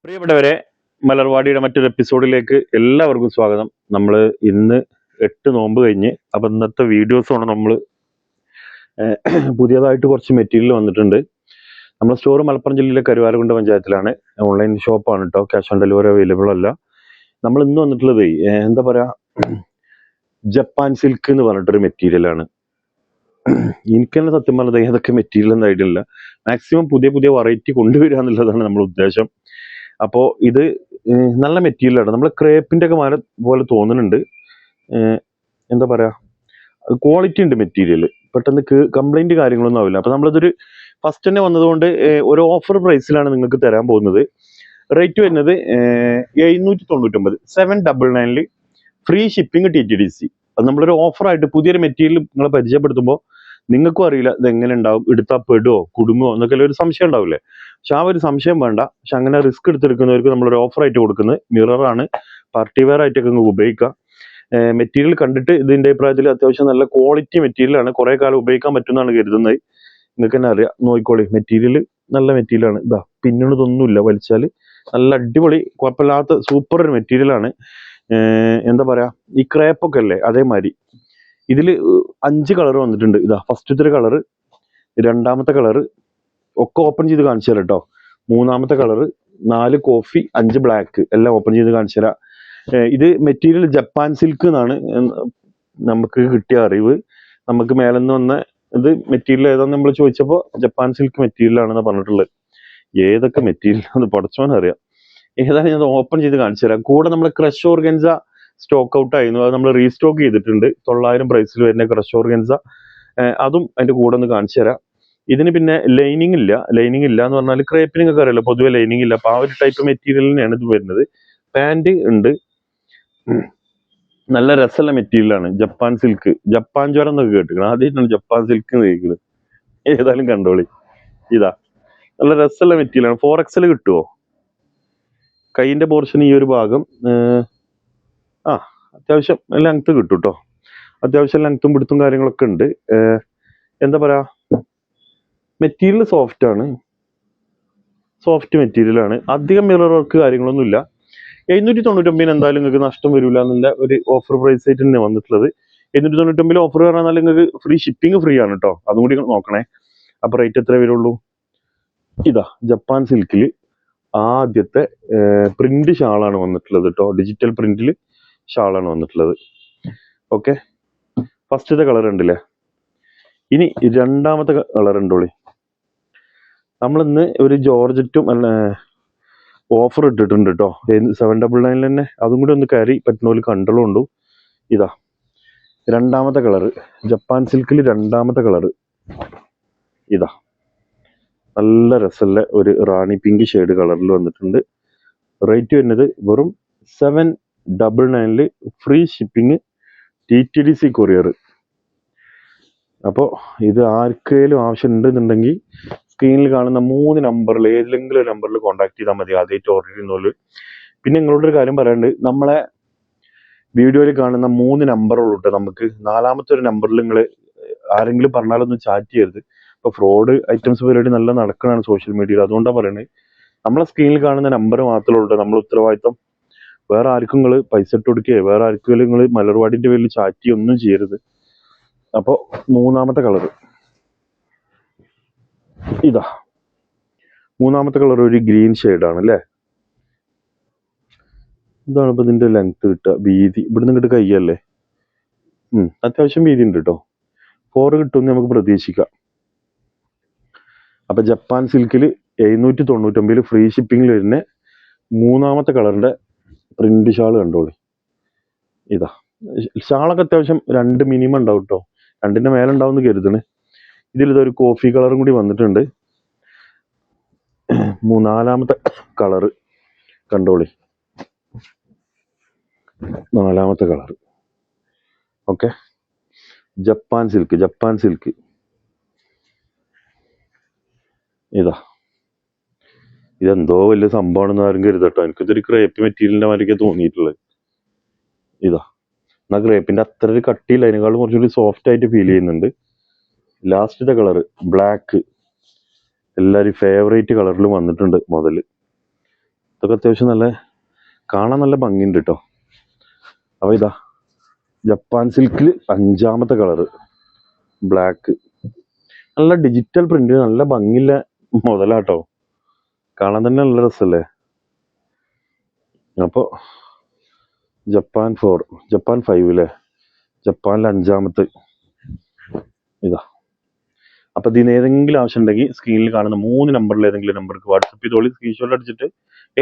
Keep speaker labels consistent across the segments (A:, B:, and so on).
A: പ്രിയപ്പെട്ടവരെ, മലർവാടിയുടെ മറ്റൊരു എപ്പിസോഡിലേക്ക് എല്ലാവർക്കും സ്വാഗതം. നമ്മൾ ഇന്ന് 8 നോമ്പ് കഴിഞ്ഞ്, അപ്പം ഇന്നത്തെ വീഡിയോസാണ് നമ്മൾ പുതിയതായിട്ട് കുറച്ച് മെറ്റീരിയൽ വന്നിട്ടുണ്ട്. നമ്മുടെ സ്റ്റോർ മലപ്പുറം ജില്ലയിലെ കരുവാരക്കുണ്ട് പഞ്ചായത്തിലാണ്. ഓൺലൈൻ ഷോപ്പാണ് കേട്ടോ, ക്യാഷ് ഓൺ ഡെലിവറി അവൈലബിൾ അല്ല. നമ്മൾ ഇന്ന് വന്നിട്ടുള്ളത് എന്താ പറയുക, ജപ്പാൻ സിൽക്ക് എന്ന് പറഞ്ഞിട്ടൊരു മെറ്റീരിയലാണ്. എനിക്ക് തന്നെ സത്യം പറഞ്ഞത് ഏതൊക്കെ മെറ്റീരിയൽ എന്ന ഐഡിയ ഇല്ല. മാക്സിമം പുതിയ പുതിയ വെറൈറ്റി കൊണ്ടുവരിക എന്നുള്ളതാണ് നമ്മുടെ ഉദ്ദേശം. അപ്പോൾ ഇത് നല്ല മെറ്റീരിയലാണ്. നമ്മൾ ക്രേപ്പിൻ്റെ ഒക്കെ പോലെ തോന്നുന്നുണ്ട്. എന്താ പറയുക, ക്വാളിറ്റി ഉണ്ട് മെറ്റീരിയൽ, പെട്ടെന്ന് കംപ്ലൈൻറ്റ് കാര്യങ്ങളൊന്നും ആവില്ല. അപ്പോൾ നമ്മളിതൊരു ഫസ്റ്റ് തന്നെ വന്നതുകൊണ്ട് ഒരു ഓഫർ പ്രൈസിലാണ് നിങ്ങൾക്ക് തരാൻ പോകുന്നത്. റേറ്റ് വരുന്നത് 799, 799 ഫ്രീ ഷിപ്പിംഗ് TTDC. അത് നമ്മളൊരു ഓഫറായിട്ട് പുതിയൊരു മെറ്റീരിയൽ നിങ്ങളെ പരിചയപ്പെടുത്തുമ്പോൾ നിങ്ങൾക്കും അറിയില്ല ഇതെങ്ങനെ ഉണ്ടാവും, എടുത്താൽ പെടുമോ കുടുങ്ങുമോ എന്നൊക്കെ ഒരു സംശയം ഉണ്ടാവില്ലേ. പക്ഷെ ആ ഒരു സംശയം വേണ്ട. പക്ഷെ അങ്ങനെ റിസ്ക് എടുത്തെടുക്കുന്നവർക്ക് നമ്മളൊരു ഓഫറായിട്ട് കൊടുക്കുന്നത് മിററാണ്. പാർട്ടി വെയർ ആയിട്ടൊക്കെ നിങ്ങൾക്ക് ഉപയോഗിക്കാം. മെറ്റീരിയൽ കണ്ടിട്ട് ഇതിൻ്റെ അഭിപ്രായത്തിൽ അത്യാവശ്യം നല്ല ക്വാളിറ്റി മെറ്റീരിയലാണ്, കുറേ കാലം ഉപയോഗിക്കാൻ പറ്റുമെന്നാണ് കരുതുന്നത്. നിങ്ങൾക്ക് തന്നെ അറിയാം, നോക്കിക്കോളി. മെറ്റീരിയൽ നല്ല മെറ്റീരിയലാണ്. ഇതാ പിന്നണതൊന്നുമില്ല, വലിച്ചാൽ നല്ല അടിപൊളി കുഴപ്പമില്ലാത്ത സൂപ്പർ ഒരു മെറ്റീരിയലാണ്. എന്താ പറയുക, ഈ ക്രേപ്പൊക്കെ അല്ലേ അതേമാതിരി ഇതിൽ 5 കളർ വന്നിട്ടുണ്ട്. ഇതാ ഫസ്റ്റത്തെ കളറ്, രണ്ടാമത്തെ കളറ് ഒക്കെ ഓപ്പൺ ചെയ്ത് കാണിച്ചു തരാം കേട്ടോ. മൂന്നാമത്തെ കളറ്, 4 കോഫി, 5 ബ്ലാക്ക്, എല്ലാം ഓപ്പൺ ചെയ്ത് കാണിച്ചു തരാം. ഇത് മെറ്റീരിയൽ ജപ്പാൻ സിൽക്ക് എന്നാണ് നമുക്ക് കിട്ടിയ അറിവ്. നമുക്ക് മേലെന്ന് വന്ന ഇത് മെറ്റീരിയൽ ഏതാന്ന് നമ്മൾ ചോദിച്ചപ്പോൾ ജപ്പാൻ സിൽക്ക് മെറ്റീരിയൽ ആണെന്ന് പറഞ്ഞിട്ടുള്ളത്. ഏതൊക്കെ മെറ്റീരിയൽ അത് പഠിച്ചോന്നറിയാം. ഏതാണ് ഞാൻ ഓപ്പൺ ചെയ്ത് കാണിച്ചു തരാം. കൂടെ നമ്മൾ ക്രഷ് ഓർഗൻസ സ്റ്റോക്ക് ഔട്ട് ആയിരുന്നു, അത് നമ്മൾ റീസ്റ്റോക്ക് ചെയ്തിട്ടുണ്ട്. 900 പ്രൈസിൽ വരുന്ന ക്രഷ് ഓർഗൻസ, അതും അതിൻ്റെ കൂടെ ഒന്ന് കാണിച്ചു തരാം. ഇതിന് പിന്നെ ലൈനിങ് ഇല്ല. ലൈനിങ് ഇല്ല എന്ന് പറഞ്ഞാൽ ക്രേപ്പിന് നിങ്ങൾക്ക് അറിയില്ല, പൊതുവെ ലൈനിങ് ഇല്ല. അപ്പോൾ ആ ഒരു ടൈപ്പ് മെറ്റീരിയലിനാണ് ഇത് വരുന്നത്. പാൻറ് ഉണ്ട്, നല്ല രസമുള്ള മെറ്റീരിയലാണ്. ജപ്പാൻ സിൽക്ക്, ജപ്പാൻ ജ്വരം എന്നൊക്കെ കേട്ടിരിക്കണം. ആദ്യമായിട്ടാണ് ജപ്പാൻ സിൽക്ക് കേൾക്കുന്നത്. ഏതായാലും കണ്ടോളി. ഇതാ നല്ല രസമുള്ള മെറ്റീരിയലാണ്. 4XL കിട്ടുമോ? കൈയിൻ്റെ പോർഷൻ ഈ ഒരു ഭാഗം അത്യാവശ്യം ലെങ്ത് കിട്ടും കേട്ടോ. അത്യാവശ്യം ലെങ്ത്തും പിടുത്തും കാര്യങ്ങളൊക്കെ ഉണ്ട്. എന്താ പറയുക, മെറ്റീരിയൽ സോഫ്റ്റ് മെറ്റീരിയലാണ്. അധികം മിറർ വർക്ക് കാര്യങ്ങളൊന്നുമില്ല. 799 എന്തായാലും നിങ്ങൾക്ക് നഷ്ടം വരില്ല എന്നുള്ള ഒരു ഓഫർ പ്രൈസ് ആയിട്ട് തന്നെ വന്നിട്ടുള്ളത്. 799 ഓഫർ പറഞ്ഞാൽ നിങ്ങൾക്ക് ഫ്രീ ഷിപ്പിംഗ് ഫ്രീ ആണ് കേട്ടോ. അതും കൂടി നോക്കണേ. അപ്പോൾ റേറ്റ് എത്ര വരുള്ളൂ? ഇതാ ജപ്പാൻ സിൽക്കിൽ ആദ്യത്തെ പ്രിന്റ് ഷാളാണ് വന്നിട്ടുള്ളത് കേട്ടോ. ഡിജിറ്റൽ പ്രിന്റിൽ ഷാളാണ് വന്നിട്ടുള്ളത്. ഓക്കെ, ഫസ്റ്റത്തെ കളർ ഉണ്ടല്ലേ. ഇനി രണ്ടാമത്തെ കളർ ഉണ്ടോളി. നമ്മളിന്ന് ഒരു ജോർജറ്റും ഓഫർ ഇട്ടിട്ടുണ്ട് കേട്ടോ. 799 തന്നെ. അതും കൂടി ഒന്ന് കയറി പറ്റുന്ന കണ്ടോളുണ്ടു. ഇതാ രണ്ടാമത്തെ കളറ്, ജപ്പാൻ സിൽക്കിൽ രണ്ടാമത്തെ കളറ്. ഇതാ നല്ല രസമുള്ള ഒരു റാണി പിങ്ക് ഷെയ്ഡ് കളറിൽ വന്നിട്ടുണ്ട്. റേറ്റ് വരുന്നത് വെറും 799 ഫ്രീ ഷിപ്പിംഗ് TTDC കൊറിയർ. അപ്പോൾ ഇത് ആർക്കെങ്കിലും ആവശ്യം ഉണ്ടെന്നുണ്ടെങ്കിൽ സ്ക്രീനിൽ കാണുന്ന 3 നമ്പറിൽ ഏതെങ്കിലും ഒരു നമ്പറിൽ കോൺടാക്ട് ചെയ്താൽ മതി, ആദ്യമായിട്ട് ഓർഡർ ചെയ്യുന്നോളൂ. പിന്നെ നിങ്ങളോടൊരു കാര്യം പറയാനുണ്ട്, നമ്മളെ വീഡിയോയിൽ കാണുന്ന 3 നമ്പറുള്ളൂ കേട്ടോ. നമുക്ക് 4ാമത്തെ ഒരു നമ്പറിൽ നിങ്ങൾ ആരെങ്കിലും പറഞ്ഞാലൊന്നും ചാറ്റ് ചെയ്യരുത്. ഇപ്പോൾ ഫ്രോഡ് ഐറ്റംസ് പരിപാടി നല്ല നടക്കണതാണ് സോഷ്യൽ മീഡിയയിൽ. അതുകൊണ്ടാണ് പറയുന്നത്, നമ്മളെ സ്ക്രീനിൽ കാണുന്ന നമ്പർ മാത്രമേ ഉള്ളൂ നമ്മളെ ഉത്തരവാദിത്തം. വേറെ ആർക്കും നിങ്ങൾ പൈസ ഇട്ട് കൊടുക്കുകയോ വേറെ ആർക്കും നിങ്ങൾ മലർവാടിൻ്റെ പേരിൽ ചാറ്റ് ചെയ്യുക ഒന്നും ചെയ്യരുത്. അപ്പോൾ 3ാമത്തെ കളർ ഇതാ. 3ാമത്തെ കളർ ഒരു ഗ്രീൻ ഷെയ്ഡാണ് അല്ലേ. ഇതാണ് ഇപ്പോൾ ഇതിൻ്റെ ലെങ്ത് കിട്ടുക, വീതി. ഇവിടുന്ന് ഇങ്ങോട്ട് കയ്യല്ലേ, അത്യാവശ്യം വീതി ഉണ്ട് കേട്ടോ. 4 കിട്ടുമെന്ന് നമുക്ക് പ്രതീക്ഷിക്കാം. അപ്പം ജപ്പാൻ സിൽക്കിൽ 799 ഫ്രീ ഷിപ്പിങ്ങിൽ വരുന്ന 3ാമത്തെ കളറിൻ്റെ പ്രിന്റ് ഷാൾ കണ്ടോളി. ഇതാ ഷാളൊക്കെ അത്യാവശ്യം 2 മിനിമം ഉണ്ടാവും കേട്ടോ. 2ന്റെ മേലെ ഉണ്ടാവും എന്ന് കരുതണ്. ഇതിലിതൊരു കോഫി കളറും കൂടി വന്നിട്ടുണ്ട്. 4ാമത്തെ കളറ് കണ്ടോളി, 4ാമത്തെ കളറ്. ഓക്കെ, ജപ്പാൻ സിൽക്ക് ഇതാ. ഇതെന്തോ വലിയ സംഭവമാണെന്ന് ആരും കരുതട്ടോ. എനിക്കിതൊരു ക്രേപ്പ് മെറ്റീരിയലിൻ്റെ മാതിരിയൊക്കെ തോന്നിയിട്ടുള്ളത്. ഇതാ എന്നാൽ ക്രേപ്പിൻ്റെ അത്ര ഒരു കട്ടിയില്ല, അതിനേക്കാളും കുറച്ചുകൂടി സോഫ്റ്റ് ആയിട്ട് ഫീൽ ചെയ്യുന്നുണ്ട്. ലാസ്റ്റത്തെ കളറ് ബ്ലാക്ക്, എല്ലാവരും ഫേവറേറ്റ് കളറിൽ വന്നിട്ടുണ്ട് മുതൽ. ഇതൊക്കെ അത്യാവശ്യം നല്ല കാണാൻ നല്ല ഭംഗിയുണ്ട് കേട്ടോ. അപ്പോൾ ഇതാ ജപ്പാൻ സിൽക്കിൽ 5ാമത്തെ കളറ് ബ്ലാക്ക്. നല്ല ഡിജിറ്റൽ പ്രിന്റ്, നല്ല ഭംഗിയുള്ള മുതലാട്ടോ, കാണാൻ തന്നെ നല്ല രസമല്ലേ. അപ്പോൾ ജപ്പാൻ 5 അല്ലേ, ജപ്പാനിൽ 5ാമത്തെ ഇതാ. അപ്പോൾ ഇതിന് ഏതെങ്കിലും ആവശ്യം ഉണ്ടെങ്കിൽ സ്ക്രീനിൽ കാണുന്ന 3 നമ്പറിൽ ഏതെങ്കിലും നമ്പർക്ക് വാട്സപ്പ് ചെയ്തോളി. സ്ക്രീൻഷോട്ട് അടിച്ചിട്ട്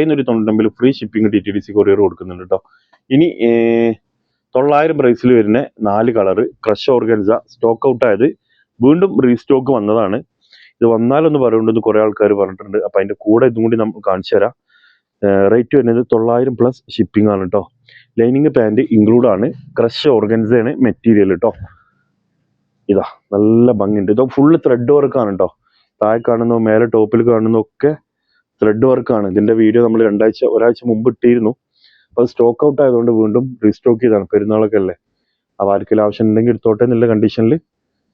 A: 799 ഫ്രീ ഷിപ്പിംഗ് DTDC കൊറിയർ കൊടുക്കുന്നുണ്ട് കേട്ടോ. ഇനി 900 പ്രൈസിൽ വരുന്ന 4 colour crush organza stock out ആയത് വീണ്ടും റീസ്റ്റോക്ക് വന്നതാണ്. ഇത് വന്നാലൊന്ന് പറയുന്നുണ്ടെന്ന് കുറേ ആൾക്കാർ പറഞ്ഞിട്ടുണ്ട്. അപ്പം അതിൻ്റെ കൂടെ ഇതും കൂടി നമ്മൾ കാണിച്ചു തരാം. റേറ്റ് വരുന്നത് 900 പ്ലസ് ഷിപ്പിംഗ് ആണ് കേട്ടോ. ലൈനിങ് പാൻറ് ഇൻക്ലൂഡ് ആണ്. ക്രഷ് ഓർഗൻസയാണ് മെറ്റീരിയൽ കേട്ടോ. ഇതാ നല്ല ഭംഗിയുണ്ട്. ഇത് ഫുള്ള് ത്രെഡ് വർക്കാണ് കേട്ടോ. താഴെ കാണുന്ന മേലെ ടോപ്പിൽ കാണുന്നതൊക്കെ ത്രെഡ് വർക്കാണ്. ഇതിൻ്റെ വീഡിയോ നമ്മൾ ഒരാഴ്ച മുമ്പ് ഇട്ടിരുന്നു. അപ്പോൾ അത് സ്റ്റോക്ക് ഔട്ട് ആയതുകൊണ്ട് വീണ്ടും റീസ്റ്റോക്ക് ചെയ്താണ്. പെരുന്നാളൊക്കെ അല്ലേ, അപ്പോൾ ആർക്കെങ്കിലും ആവശ്യം ഉണ്ടെങ്കിൽ എടുത്തോട്ടെ എന്നുള്ള കണ്ടീഷനിൽ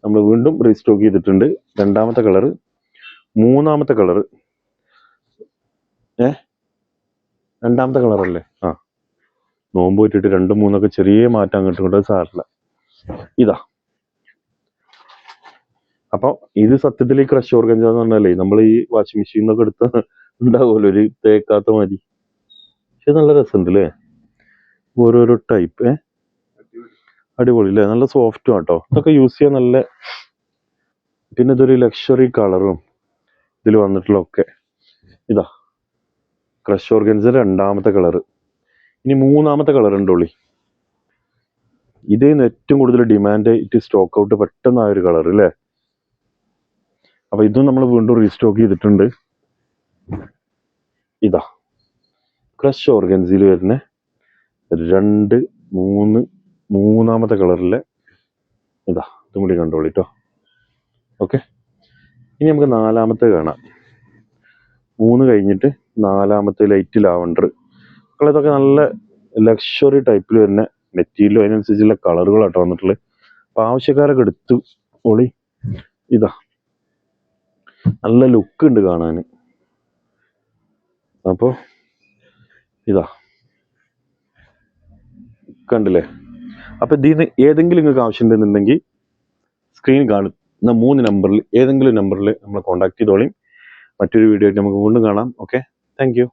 A: നമ്മൾ വീണ്ടും റീസ്റ്റോക്ക് ചെയ്തിട്ടുണ്ട്. 2ാമത്തെ കളറ്, 3ാമത്തെ കളറ് 2ാമത്തെ കളറല്ലേ, നോമ്പ് പോയിട്ടിട്ട് 2, 3 ചെറിയ മാറ്റം അങ്ങോട്ടും ഇങ്ങോട്ടും സാറില്ല. ഇതാ. അപ്പോൾ ഇത് സത്യത്തിൽ ഈ ക്രഷ് ഓർഗൻസ എന്ന് പറഞ്ഞാലേ നമ്മൾ ഈ വാഷിംഗ് മെഷീനൊക്കെ എടുത്ത് ഉണ്ടാവുമല്ലോ ഒരു തേക്കാത്ത മതി. പക്ഷെ നല്ല രസമുണ്ട് അല്ലേ, ഓരോരോ ടൈപ്പ്. അടിപൊളി അല്ലേ, നല്ല സോഫ്റ്റും ആട്ടോ. ഇതൊക്കെ യൂസ് ചെയ്യാൻ നല്ല. പിന്നെ ഇതൊരു ലക്ഷറി കളറും ഇതിൽ വന്നിട്ടുള്ള ഒക്കെ. ഇതാ ക്രഷ് ഓർഗൻസ 2ാമത്തെ കളറ്. ഇനി 3ാമത്തെ കളർ ഉണ്ടോളി. ഇതേന്ന് ഏറ്റവും കൂടുതൽ ഡിമാൻഡ് ആയിട്ട് സ്റ്റോക്ക് ഔട്ട് പെട്ടെന്നായ ഒരു കളർ അല്ലേ. അപ്പൊ ഇതും നമ്മൾ വീണ്ടും റീസ്റ്റോക്ക് ചെയ്തിട്ടുണ്ട്. ഇതാ ക്രഷ് ഓർഗൻസിൽ വരുന്ന 2, 3, 3ാമത്തെ കളറിലെ ഇതാ. ഇതും കൂടി കണ്ടോളി കേട്ടോ. ഓക്കെ, ഇനി നമുക്ക് 4ാമത്തെ കാണാം. 3 കഴിഞ്ഞിട്ട് 4ാമത്തെ ലൈറ്റ് ലാവണ്ടർ. ഇതൊക്കെ നല്ല ലക്ഷറി ടൈപ്പിൽ വരുന്ന മെറ്റീരിയലും അതിനനുസരിച്ചുള്ള കളറുകളാട്ടോ വന്നിട്ടുള്ളത്. അപ്പൊ ആവശ്യക്കാരൊക്കെ എടുത്തു ഒളി. ഇതാ നല്ല ലുക്ക് ഉണ്ട് കാണാൻ. അപ്പോൾ ഇതാ കണ്ടില്ലേ. അപ്പൊ ഇതിന്ന് ഏതെങ്കിലും നിങ്ങൾക്ക് ആവശ്യം ഉണ്ടെന്നുണ്ടെങ്കിൽ സ്ക്രീൻ കാണുന്ന 3 നമ്പറിൽ ഏതെങ്കിലും നമ്പറിൽ നമ്മളെ കോൺടാക്ട് ചെയ്തോളി. മറ്റൊരു വീഡിയോ ആയിട്ട് നമുക്ക് വീണ്ടും കാണാം. Okay, thank you.